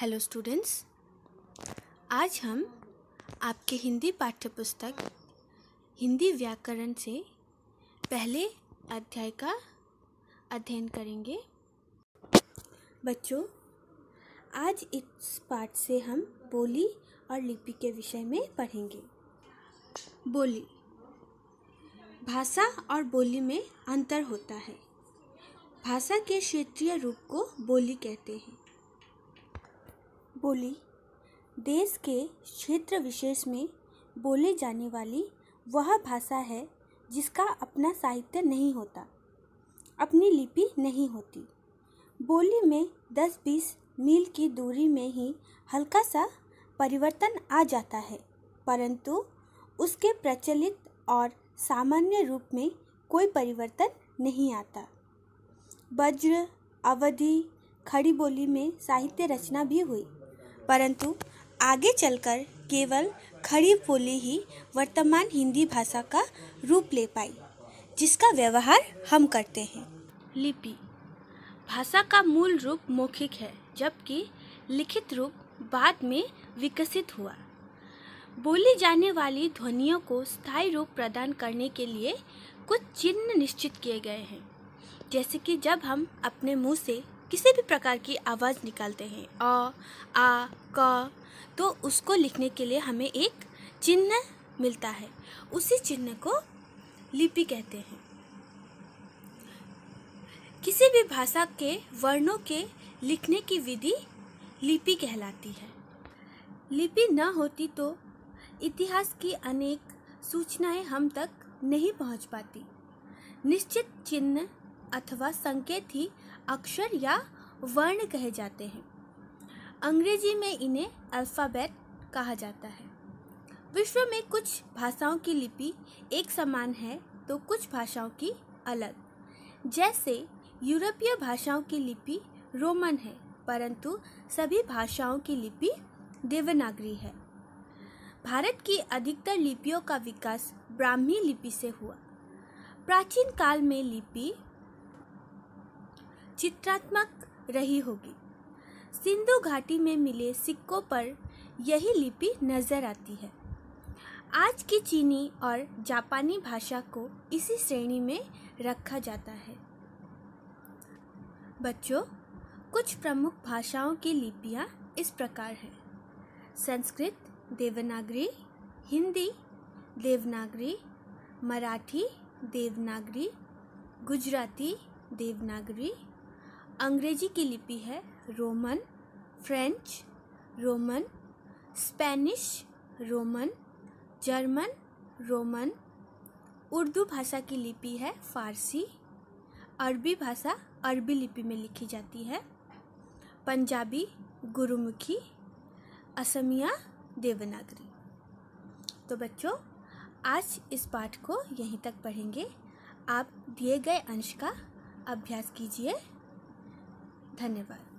Hello students, आज हम आपके हिंदी पाठ्यपुस्तक हिंदी व्याकरण से पहले अध्याय का अध्ययन करेंगे। बच्चों, आज इस पाठ से हम बोली और लिपि के विषय में पढ़ेंगे। बोली। भाषा और बोली में अंतर होता है। भाषा के क्षेत्रीय रूप को बोली कहते हैं। बोली देश के क्षेत्र विशेष में बोले जाने वाली वह भाषा है जिसका अपना साहित्य नहीं होता, अपनी लिपि नहीं होती। बोली में 10-20 मील की दूरी में ही हल्का सा परिवर्तन आ जाता है, परंतु उसके प्रचलित और सामान्य रूप में कोई परिवर्तन नहीं आता। वज्र, अवधि, खड़ी बोली में साहित्य रचना भी हुई, परंतु आगे चलकर केवल खड़ी बोली ही वर्तमान हिंदी भाषा का रूप ले पाई, जिसका व्यवहार हम करते हैं। लिपि भाषा का मूल रूप मौखिक है, जबकि लिखित रूप बाद में विकसित हुआ। बोली जाने वाली ध्वनियों को स्थायी रूप प्रदान करने के लिए कुछ चिन्ह निश्चित किए गए हैं। जैसे कि जब हम अपने मुंह से किसी भी प्रकार की आवाज़ निकालते हैं, अ, आ, क, तो उसको लिखने के लिए हमें एक चिन्ह मिलता है। उसी चिन्ह को लिपि कहते हैं। किसी भी भाषा के वर्णों के लिखने की विधि लिपि कहलाती है। लिपि न होती तो इतिहास की अनेक सूचनाएं हम तक नहीं पहुंच पाती। निश्चित चिन्ह अथवा संकेत ही अक्षर या वर्ण कहे जाते हैं। अंग्रेजी में इन्हें अल्फ़ाबेट कहा जाता है। विश्व में कुछ भाषाओं की लिपि एक समान है तो कुछ भाषाओं की अलग। जैसे यूरोपीय भाषाओं की लिपि रोमन है, परंतु सभी भाषाओं की लिपि देवनागरी है। भारत की अधिकतर लिपियों का विकास ब्राह्मी लिपि से हुआ। प्राचीन काल में लिपि चित्रात्मक रही होगी। सिंधु घाटी में मिले सिक्कों पर यही लिपि नजर आती है। आज की चीनी और जापानी भाषा को इसी श्रेणी में रखा जाता है। बच्चों, कुछ प्रमुख भाषाओं की लिपियां इस प्रकार हैं। संस्कृत देवनागरी, हिंदी देवनागरी, मराठी देवनागरी, गुजराती देवनागरी। अंग्रेजी की लिपि है Roman, French Roman, Spanish Roman, German Roman. Urdu भाषा की लिपि है फारसी। अरबी भाषा अरबी लिपि में लिखी जाती है। पंजाबी गुरुमुखी, असमिया देवनागरी। तो बच्चों, आज इस पाठ को यहीं तक पढ़ेंगे। आप दिए गए अंश का अभ्यास कीजिए। धन्यवाद।